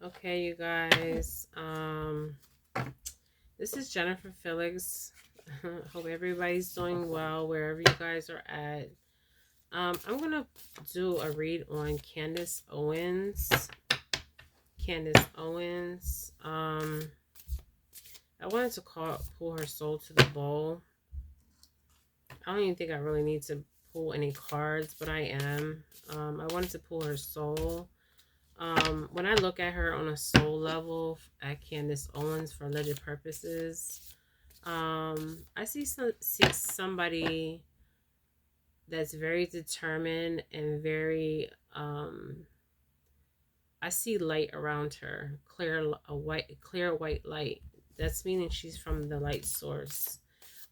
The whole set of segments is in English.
Okay, you guys. This is Jennifer Felix. Hope everybody's doing well wherever you guys are at. I'm gonna do a read on Candace Owens. Candace Owens. I wanted to pull her soul to the bowl. I don't even think I really need to pull any cards, but I am. I wanted to pull her soul. When I look at her on a soul level at Candace Owens for alleged purposes, I see somebody that's very determined and very I see light around her, clear white light. That's meaning she's from the light source.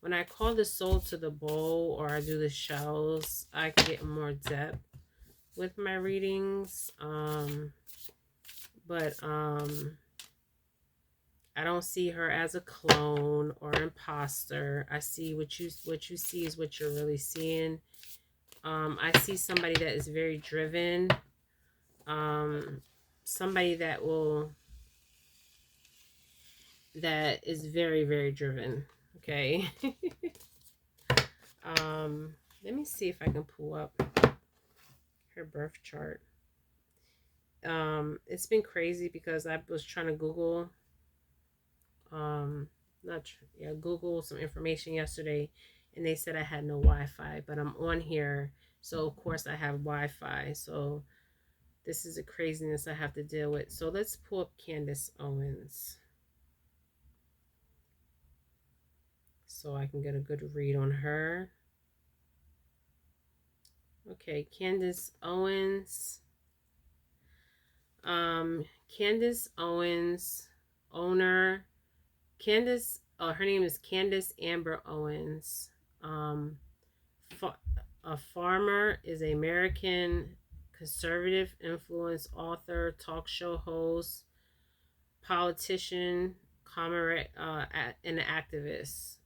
When I call the soul to the bowl or I do the shells, I get more depth with my readings. But I don't see her as a clone or imposter. I see what you see is what you're really seeing. I see somebody that is very driven. Somebody that is very, very driven. Okay. Let me see if I can pull up her birth chart. It's been crazy because I was trying to Google Google some information yesterday, and they said I had no Wi-Fi, but I'm on here, so of course I have Wi-Fi. So this is a craziness I have to deal with. So let's pull up Candace Owens so I can get a good read on her. Okay, Candace Owens. Candace Owens, owner. Candace, her name is Candace Amber Owens. Um, a farmer is an American conservative influence author, talk show host, politician, comrade, and activist.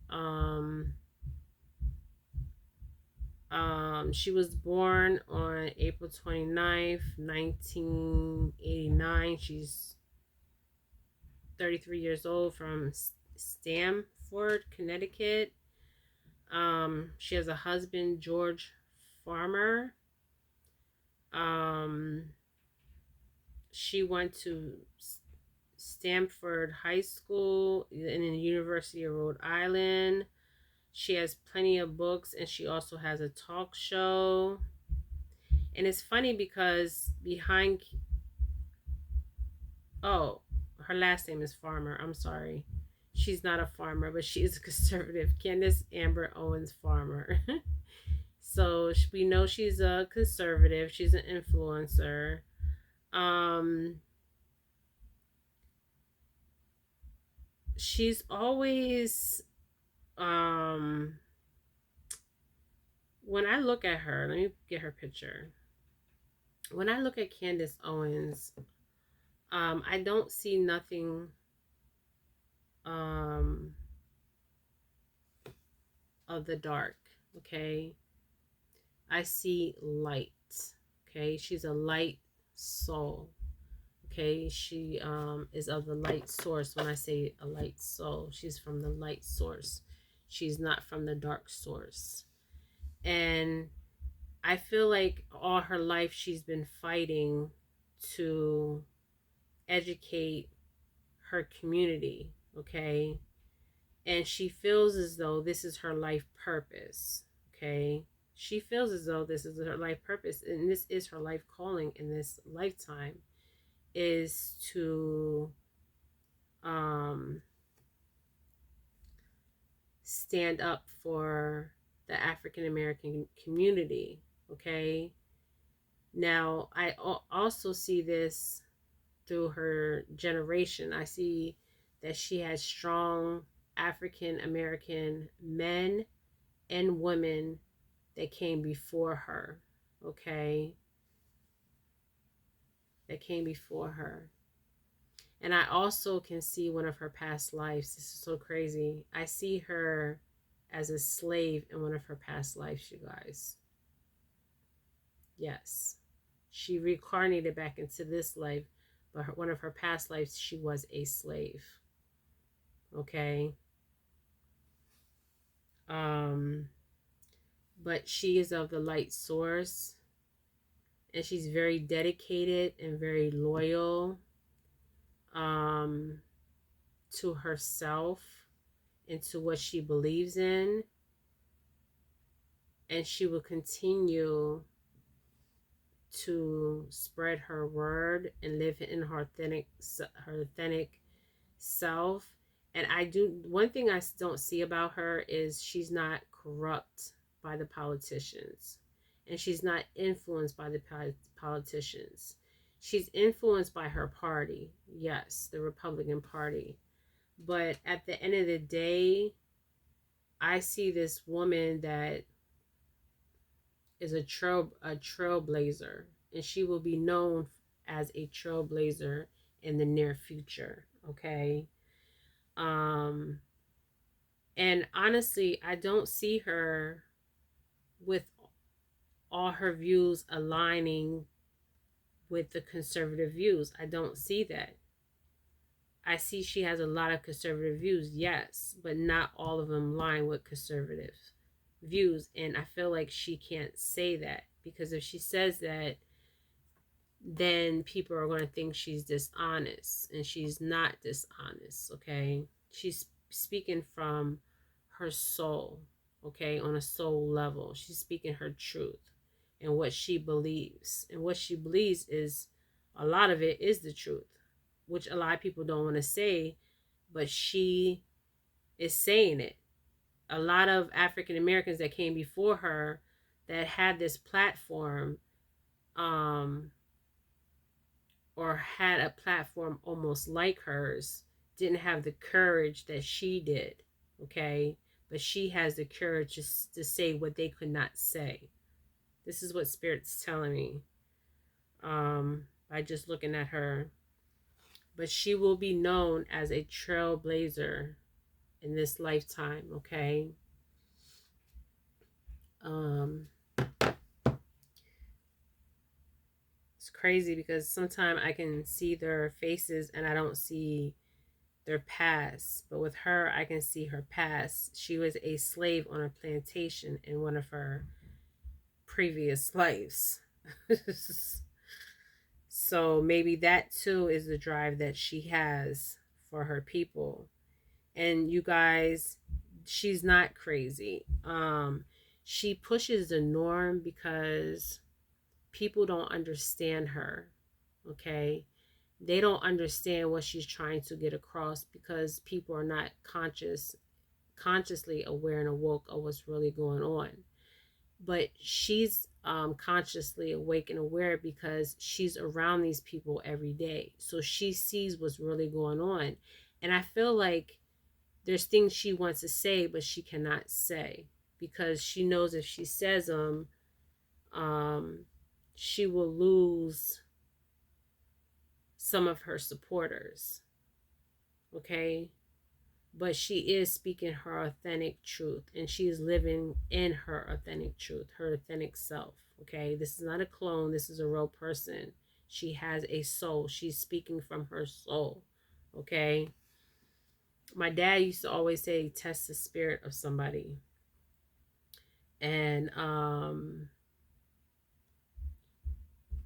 She was born on April 29th, 1989. She's 33 years old from Stamford, Connecticut. She has a husband, George Farmer. Um, she went to Stamford High School and the University of Rhode Island. She has plenty of books and she also has a talk show. And it's funny because her last name is Farmer. I'm sorry. She's not a farmer, but she is a conservative. Candace Amber Owens Farmer. So we know she's a conservative. She's an influencer. Um, she's always when I look at her, let me get her picture. When I look at Candace Owens, I don't see nothing um of the dark. Okay, I see light. Okay, she's a light soul. Okay, she is of the light source. When I say a light soul, she's from the light source. She's not from the dark source. And I feel like all her life she's been fighting to educate her community, okay? And she feels as though this is her life purpose, okay? She feels as though this is her life purpose and this is her life calling in this lifetime is to stand up for the African American community, okay? Now, I also see this through her generation. I see that she has strong African American men and women that came before her, okay? That came before her. And I also can see one of her past lives. This is so crazy. I see her as a slave in one of her past lives, you guys. Yes. She reincarnated back into this life, but one of her past lives, she was a slave. Okay. But she is of the light source, and she's very dedicated and very loyal um, to herself and to what she believes in, and she will continue to spread her word and live in her authentic self. And I do, one thing I don't see about her is she's not corrupt by the politicians, and she's not influenced by the politicians. She's influenced by her party, yes, the Republican Party. But at the end of the day, I see this woman that is a trailblazer, and she will be known as a trailblazer in the near future. Okay. Um, and honestly, I don't see her with all her views aligning with the conservative views. I don't see that. I see she has a lot of conservative views, yes, but not all of them line with conservative views. And I feel like she can't say that, because if she says that, then people are going to think she's dishonest, and she's not dishonest. Okay, she's speaking from her soul. Okay, on a soul level, she's speaking her truth and what she believes, and what she believes is, a lot of it is the truth, which a lot of people don't want to say, but she is saying it. A lot of African Americans that came before her that had this platform, um or had a platform almost like hers, didn't have the courage that she did. Okay, but she has the courage to say what they could not say. This is what Spirit's telling me, by just looking at her. But she will be known as a trailblazer in this lifetime. Okay. It's crazy because sometimes I can see their faces and I don't see their past, but with her I can see her past. She was a slave on a plantation in one of her previous lives. So maybe that too is the drive that she has for her people. And you guys, she's not crazy. She pushes the norm because people don't understand her. Okay, they don't understand what she's trying to get across because people are not consciously aware and awoke of what's really going on. But she's consciously awake and aware because she's around these people every day, so she sees what's really going on. And I feel like there's things she wants to say but she cannot say, because she knows if she says them, she will lose some of her supporters. Okay, but she is speaking her authentic truth, and she is living in her authentic truth, her authentic self. Okay, this is not a clone, this is a real person. She has a soul, she's speaking from her soul. Okay, my dad used to always say, test the spirit of somebody. And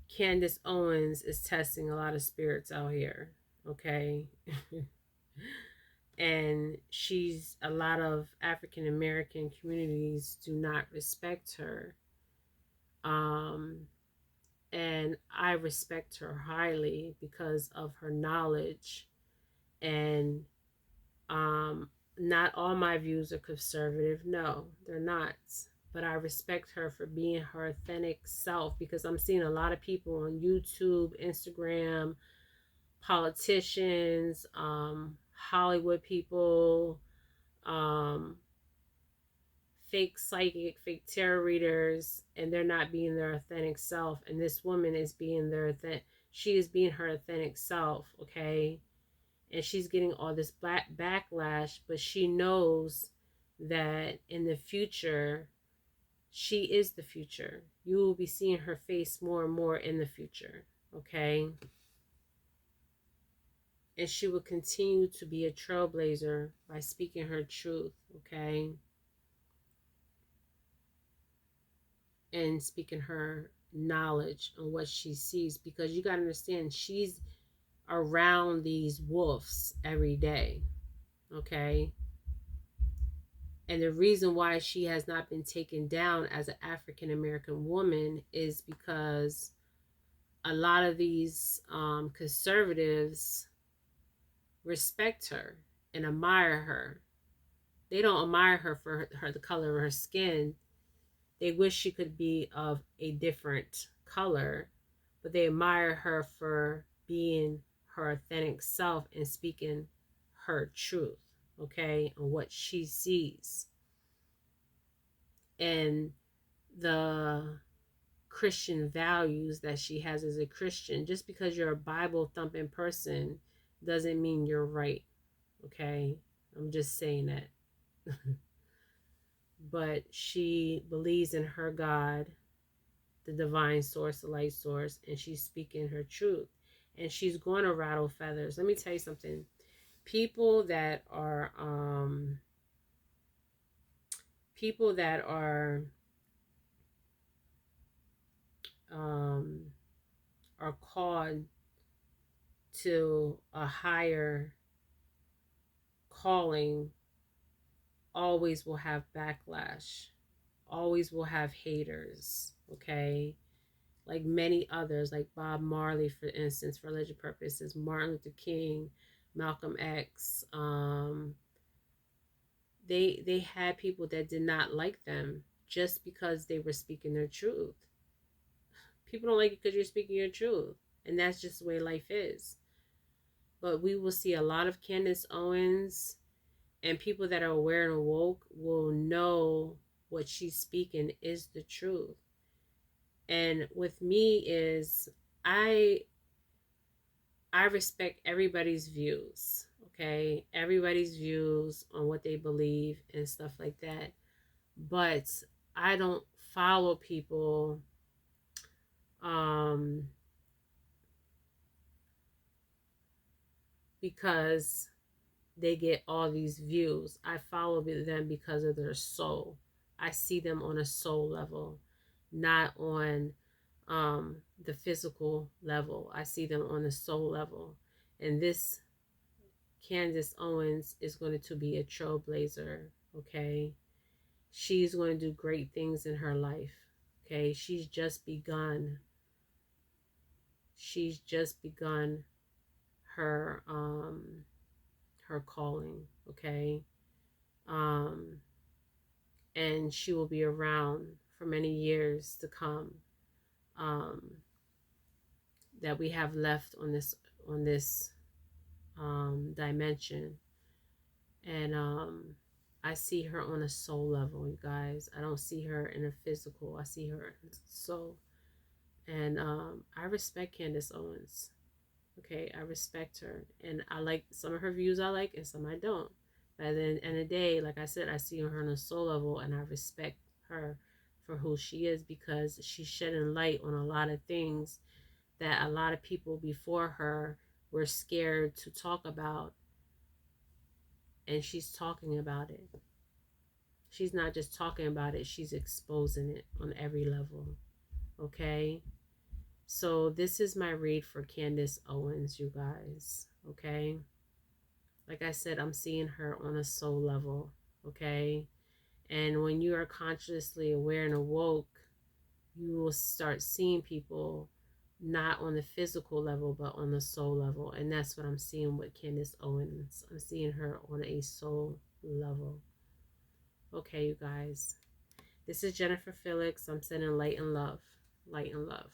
Candace Owens is testing a lot of spirits out here. Okay. And she's, a lot of African American communities do not respect her. And I respect her highly because of her knowledge. And not all my views are conservative. No, they're not. But I respect her for being her authentic self, because I'm seeing a lot of people on YouTube, Instagram, politicians, Hollywood people, fake psychic, fake tarot readers, and they're not being their authentic self. And this woman is being she is being her authentic self. Okay, and she's getting all this backlash, but she knows that in the future, she is the future. You will be seeing her face more and more in the future. Okay, And she will continue to be a trailblazer by speaking her truth, okay? And speaking her knowledge on what she sees. Because you got to understand, she's around these wolves every day, okay? And the reason why she has not been taken down as an African American woman is because a lot of these conservatives respect her and admire her. They don't admire her for the color of her skin. They wish she could be of a different color, but they admire her for being her authentic self and speaking her truth, okay, on what she sees. And the Christian values that she has as a Christian. Just because you're a Bible thumping person doesn't mean you're right, okay? I'm just saying that. But she believes in her God, the divine source, the light source, and she's speaking her truth. And she's going to rattle feathers. Let me tell you something. People that are people that are called to a higher calling always will have backlash, always will have haters, okay? Like many others, like Bob Marley, for instance, for religious purposes, Martin Luther King, Malcolm X. They had people that did not like them just because they were speaking their truth. People don't like you because you're speaking your truth, and that's just the way life is. But we will see a lot of Candace Owens, and people that are aware and awoke will know what she's speaking is the truth. And with me is I respect everybody's views, okay? Everybody's views on what they believe and stuff like that. But I don't follow people because they get all these views. I follow them because of their soul. I see them on a soul level, not on the physical level. I see them on the soul level. And this Candace Owens is going to be a trailblazer, okay? She's going to do great things in her life, okay? She's just begun. She's just begun her her calling, okay? And she will be around for many years to come, that we have left on this dimension. And I see her on a soul level, you guys. I don't see her in a physical. I see her in a soul. And I respect Candace Owens. Okay, I respect her. And I like some of her views I like and some I don't. But at the end of the day, like I said, I see her on a soul level and I respect her for who she is because she's shedding light on a lot of things that a lot of people before her were scared to talk about, and she's talking about it. She's not just talking about it, she's exposing it on every level. Okay? So this is my read for Candace Owens, you guys. Okay? Like I said, I'm seeing her on a soul level. Okay? And when you are consciously aware and awoke, you will start seeing people not on the physical level, but on the soul level. And that's what I'm seeing with Candace Owens. I'm seeing her on a soul level. Okay, you guys. This is Jennifer Felix. I'm sending light and love. Light and love.